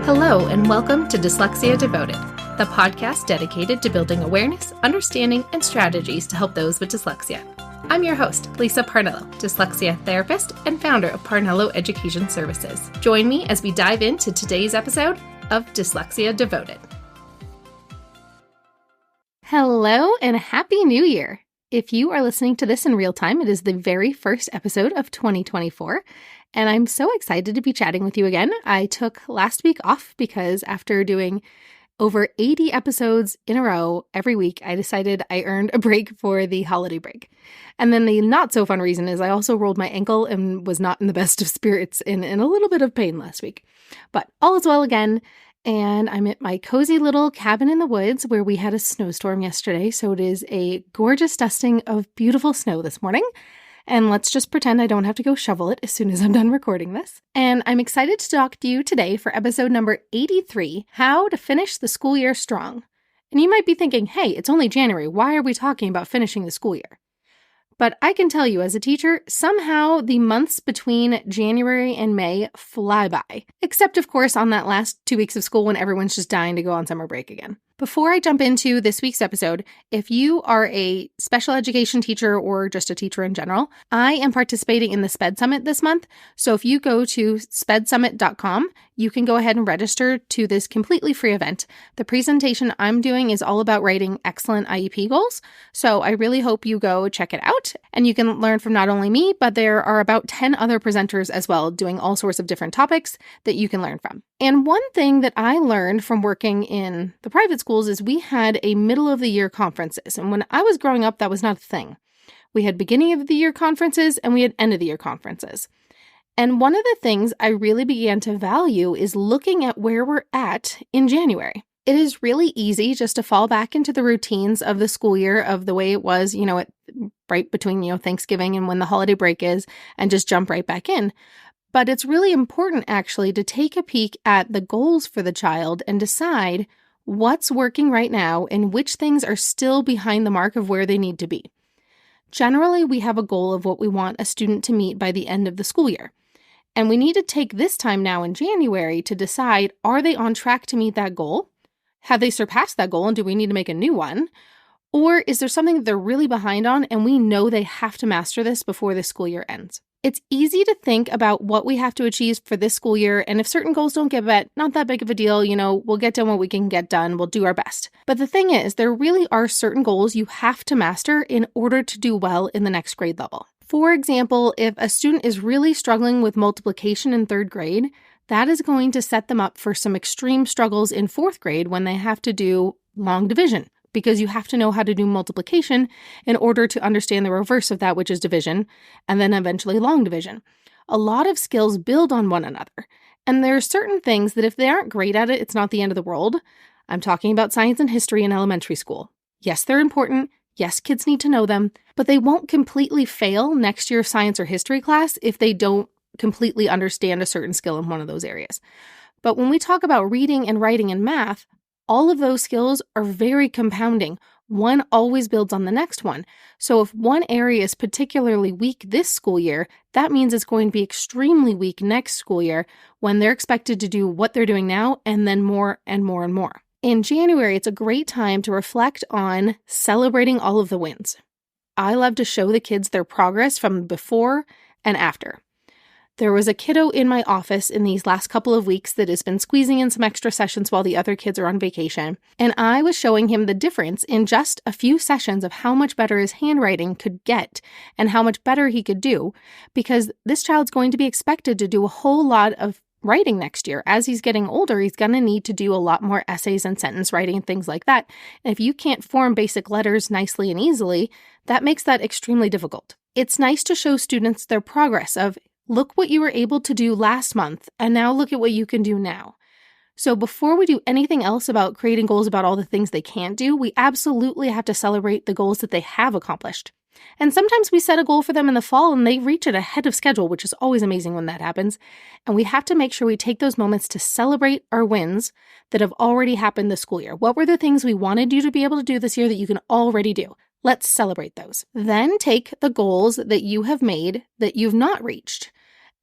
Hello, and welcome to Dyslexia Devoted, the podcast dedicated to building awareness, understanding, and strategies to help those with dyslexia. I'm your host, Lisa Parnello, dyslexia therapist and founder of Parnello Education Services. Join me as we dive into today's episode of Dyslexia Devoted. Hello, and Happy New Year! If you are listening to this in real time, it is the very first episode of 2024, and I'm so excited to be chatting with you again. I took last week off because after doing over 80 episodes in a row every week, I decided I earned a break for the holiday break. And then the not so fun reason is I also rolled my ankle and was not in the best of spirits and in a little bit of pain last week. But all is well again. And I'm at my cozy little cabin in the woods where we had a snowstorm yesterday. So it is a gorgeous dusting of beautiful snow this morning. And let's just pretend I don't have to go shovel it as soon as I'm done recording this. And I'm excited to talk to you today for episode number 83, How to Finish the School Year Strong. And you might be thinking, hey, it's only January. Why are we talking about finishing the school year? But I can tell you as a teacher, somehow the months between January and May fly by. Except, of course, on that last 2 weeks of school when everyone's just dying to go on summer break again. Before I jump into this week's episode, if you are a special education teacher or just a teacher in general, I am participating in the SPED Summit this month. So if you go to spedsummit.com, you can go ahead and register to this completely free event. The presentation I'm doing is all about writing excellent IEP goals. So I really hope you go check it out. And you can learn from not only me, but there are about 10 other presenters as well doing all sorts of different topics that you can learn from. And one thing that I learned from working in the private schools is we had a middle of the year conferences. And when I was growing up, that was not a thing. We had beginning of the year conferences and we had end of the year conferences. And one of the things I really began to value is looking at where we're at in January. It is really easy just to fall back into the routines of the school year of the way it was, right between, Thanksgiving and when the holiday break is, and just jump right back in. But it's really important actually to take a peek at the goals for the child and decide what's working right now and which things are still behind the mark of where they need to be. Generally, we have a goal of what we want a student to meet by the end of the school year. And we need to take this time now in January to decide, are they on track to meet that goal? Have they surpassed that goal and do we need to make a new one? Or is there something that they're really behind on and we know they have to master this before the school year ends? It's easy to think about what we have to achieve for this school year, and if certain goals don't get met, not that big of a deal, we'll get done what we can get done, we'll do our best. But the thing is, there really are certain goals you have to master in order to do well in the next grade level. For example, if a student is really struggling with multiplication in third grade, that is going to set them up for some extreme struggles in fourth grade when they have to do long division. Because you have to know how to do multiplication in order to understand the reverse of that, which is division, and then eventually long division. A lot of skills build on one another. And there are certain things that if they aren't great at it, it's not the end of the world. I'm talking about science and history in elementary school. Yes, they're important. Yes, kids need to know them, but they won't completely fail next year's science or history class if they don't completely understand a certain skill in one of those areas. But when we talk about reading and writing and math, all of those skills are very compounding. One always builds on the next one. So if one area is particularly weak this school year, that means it's going to be extremely weak next school year when they're expected to do what they're doing now and then more and more and more. In January, it's a great time to reflect on celebrating all of the wins. I love to show the kids their progress from before and after. There was a kiddo in my office in these last couple of weeks that has been squeezing in some extra sessions while the other kids are on vacation, and I was showing him the difference in just a few sessions of how much better his handwriting could get and how much better he could do, because this child's going to be expected to do a whole lot of writing next year. As he's getting older, he's going to need to do a lot more essays and sentence writing and things like that. And if you can't form basic letters nicely and easily, that makes that extremely difficult. It's nice to show students their progress of, look what you were able to do last month, and now look at what you can do now. So before we do anything else about creating goals about all the things they can't do, we absolutely have to celebrate the goals that they have accomplished. And sometimes we set a goal for them in the fall and they reach it ahead of schedule, which is always amazing when that happens. And we have to make sure we take those moments to celebrate our wins that have already happened this school year. What were the things we wanted you to be able to do this year that you can already do? Let's celebrate those. Then take the goals that you have made that you've not reached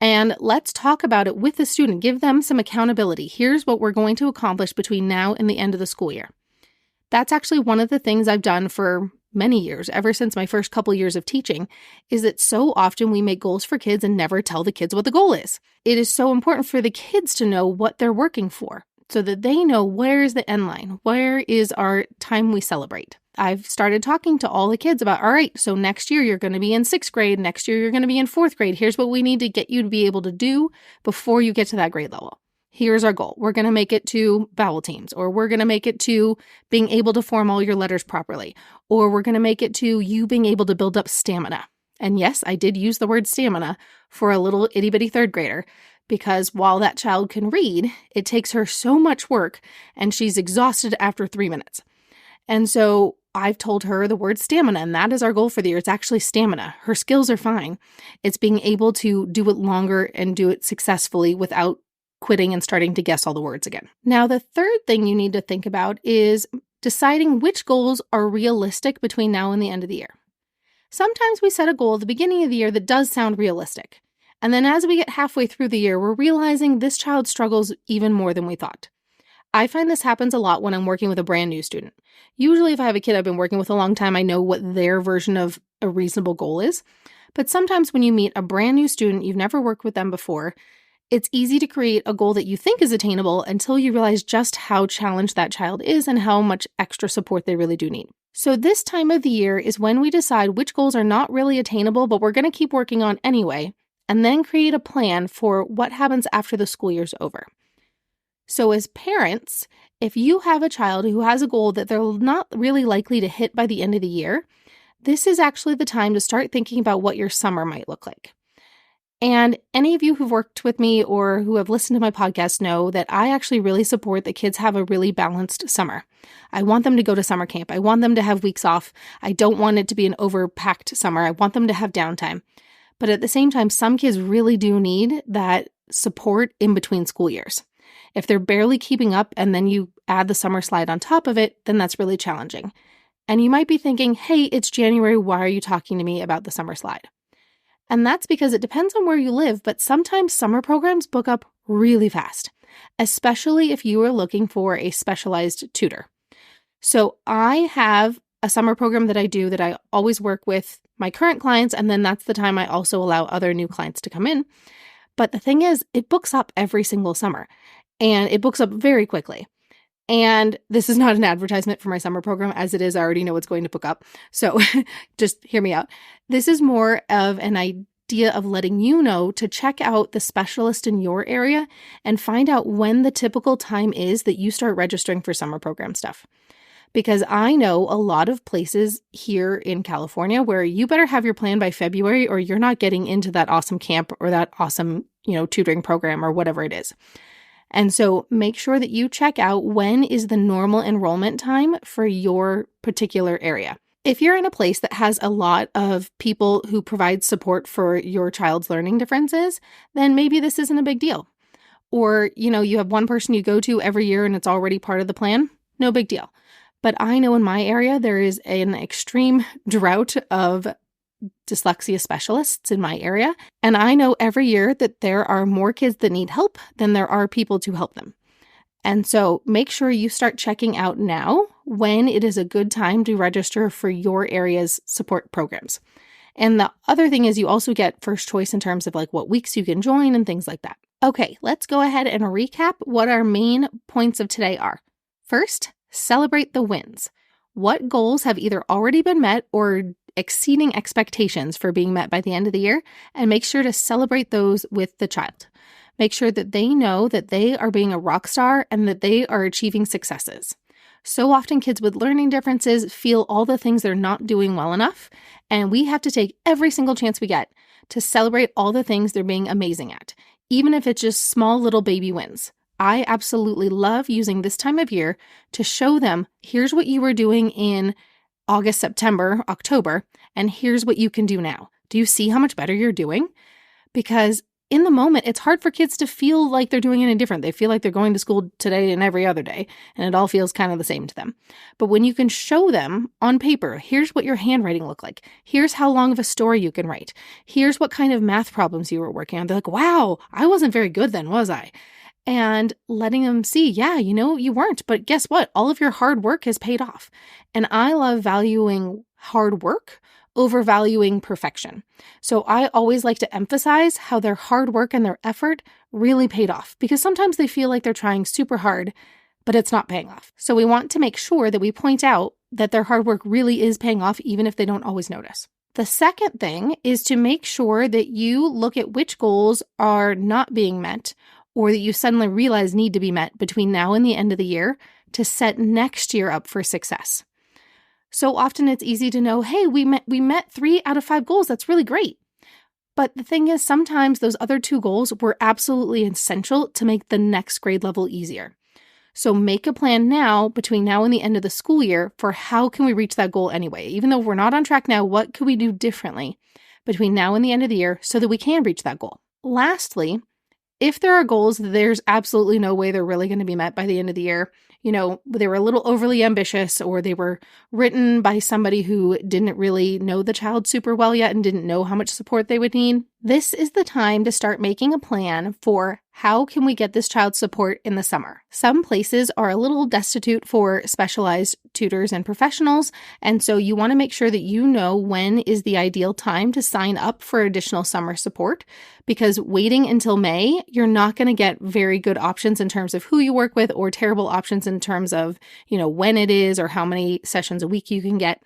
And let's talk about it with the student. Give them some accountability. Here's what we're going to accomplish between now and the end of the school year. That's actually one of the things I've done for many years, ever since my first couple years of teaching, is that so often we make goals for kids and never tell the kids what the goal is. It is so important for the kids to know what they're working for so that they know where is the end line, where is our time we celebrate. I've started talking to all the kids about, all right, so next year you're going to be in 6th grade, next year you're going to be in 4th grade. Here's what we need to get you to be able to do before you get to that grade level. Here's our goal. We're going to make it to vowel teams, or we're going to make it to being able to form all your letters properly, or we're going to make it to you being able to build up stamina. And yes, I did use the word stamina for a little itty bitty 3rd grader, because while that child can read, it takes her so much work and she's exhausted after 3 minutes. And so I've told her the word stamina, and that is our goal for the year. It's actually stamina. Her skills are fine. It's being able to do it longer and do it successfully without quitting and starting to guess all the words again. Now, the third thing you need to think about is deciding which goals are realistic between now and the end of the year. Sometimes we set a goal at the beginning of the year that does sound realistic. And then as we get halfway through the year, we're realizing this child struggles even more than we thought. I find this happens a lot when I'm working with a brand new student. Usually if I have a kid I've been working with a long time, I know what their version of a reasonable goal is. But sometimes when you meet a brand new student, you've never worked with them before, it's easy to create a goal that you think is attainable until you realize just how challenged that child is and how much extra support they really do need. So this time of the year is when we decide which goals are not really attainable, but we're going to keep working on anyway, and then create a plan for what happens after the school year's over. So as parents, if you have a child who has a goal that they're not really likely to hit by the end of the year, this is actually the time to start thinking about what your summer might look like. And any of you who've worked with me or who have listened to my podcast know that I actually really support that kids have a really balanced summer. I want them to go to summer camp. I want them to have weeks off. I don't want it to be an overpacked summer. I want them to have downtime. But at the same time, some kids really do need that support in between school years. If they're barely keeping up and then you add the summer slide on top of it, then that's really challenging. And you might be thinking, hey, it's January. Why are you talking to me about the summer slide? And that's because it depends on where you live, but sometimes summer programs book up really fast, especially if you are looking for a specialized tutor. So I have a summer program that I do that I always work with my current clients, and then that's the time I also allow other new clients to come in. But the thing is, it books up every single summer, and it books up very quickly. And this is not an advertisement for my summer program, as it is, I already know what's going to book up. So just hear me out. This is more of an idea of letting you know to check out the specialist in your area and find out when the typical time is that you start registering for summer program stuff. Because I know a lot of places here in California where you better have your plan by February or you're not getting into that awesome camp or that awesome, tutoring program or whatever it is. And so make sure that you check out when is the normal enrollment time for your particular area. If you're in a place that has a lot of people who provide support for your child's learning differences, then maybe this isn't a big deal. Or, you have one person you go to every year and it's already part of the plan, no big deal. But I know in my area, there is an extreme drought of dyslexia specialists in my area. And I know every year that there are more kids that need help than there are people to help them. And so make sure you start checking out now when it is a good time to register for your area's support programs. And the other thing is you also get first choice in terms of what weeks you can join and things like that. Okay, let's go ahead and recap what our main points of today are. First, celebrate the wins. What goals have either already been met or exceeding expectations for being met by the end of the year, and make sure to celebrate those with the child. Make sure that they know that they are being a rock star and that they are achieving successes. So often kids with learning differences feel all the things they're not doing well enough, and we have to take every single chance we get to celebrate all the things they're being amazing at, even if it's just small little baby wins. I absolutely love using this time of year to show them, here's what you were doing in August, September, October, and here's what you can do now. Do you see how much better you're doing? Because in the moment, it's hard for kids to feel like they're doing anything different. They feel like they're going to school today and every other day, and it all feels kind of the same to them. But when you can show them on paper, here's what your handwriting looked like. Here's how long of a story you can write. Here's what kind of math problems you were working on. They're like, wow, I wasn't very good then, was I? And letting them see, yeah, you weren't, but guess what? All of your hard work has paid off. And I love valuing hard work over valuing perfection. So I always like to emphasize how their hard work and their effort really paid off, because sometimes they feel like they're trying super hard, but it's not paying off. So we want to make sure that we point out that their hard work really is paying off, even if they don't always notice. The second thing is to make sure that you look at which goals are not being met or that you suddenly realize need to be met between now and the end of the year to set next year up for success. So often it's easy to know, hey, we met 3 out of 5 goals. That's really great. But the thing is, sometimes those other 2 goals were absolutely essential to make the next grade level easier. So make a plan now, between now and the end of the school year, for how can we reach that goal anyway? Even though we're not on track now, what could we do differently between now and the end of the year so that we can reach that goal? Lastly, if there are goals that there's absolutely no way they're really going to be met by the end of the year, they were a little overly ambitious, or they were written by somebody who didn't really know the child super well yet and didn't know how much support they would need, this is the time to start making a plan for how can we get this child support in the summer. Some places are a little destitute for specialized tutors and professionals, and so you want to make sure that you know when is the ideal time to sign up for additional summer support, because waiting until May, you're not going to get very good options in terms of who you work with, or terrible options in terms of, when it is or how many sessions a week you can get.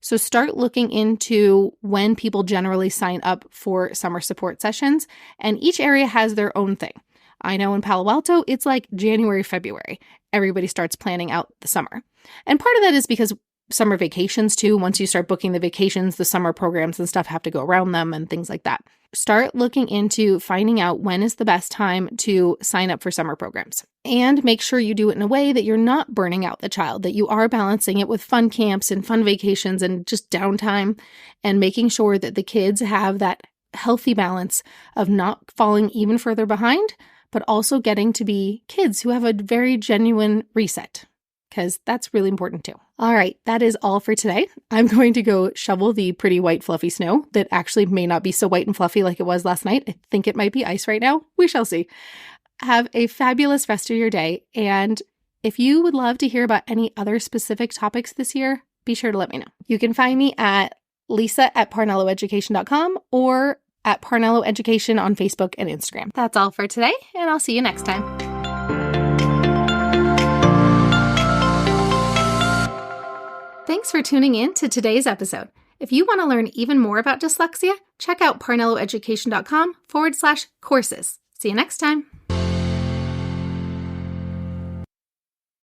So start looking into when people generally sign up for summer support sessions, and each area has their own thing. I know in Palo Alto, it's like January, February. Everybody starts planning out the summer. And part of that is because summer vacations too, once you start booking the vacations, the summer programs and stuff have to go around them and things like that. Start looking into finding out when is the best time to sign up for summer programs. And make sure you do it in a way that you're not burning out the child, that you are balancing it with fun camps and fun vacations and just downtime, and making sure that the kids have that healthy balance of not falling even further behind, but also getting to be kids who have a very genuine reset, because that's really important too. All right, that is all for today. I'm going to go shovel the pretty white fluffy snow that actually may not be so white and fluffy like it was last night. I think it might be ice right now. We shall see. Have a fabulous rest of your day. And if you would love to hear about any other specific topics this year, be sure to let me know. You can find me at lisa@parnelloeducation.com or at Parnello Education on Facebook and Instagram. That's all for today, and I'll see you next time. Thanks for tuning in to today's episode. If you want to learn even more about dyslexia, check out parnelloeducation.com/courses. See you next time.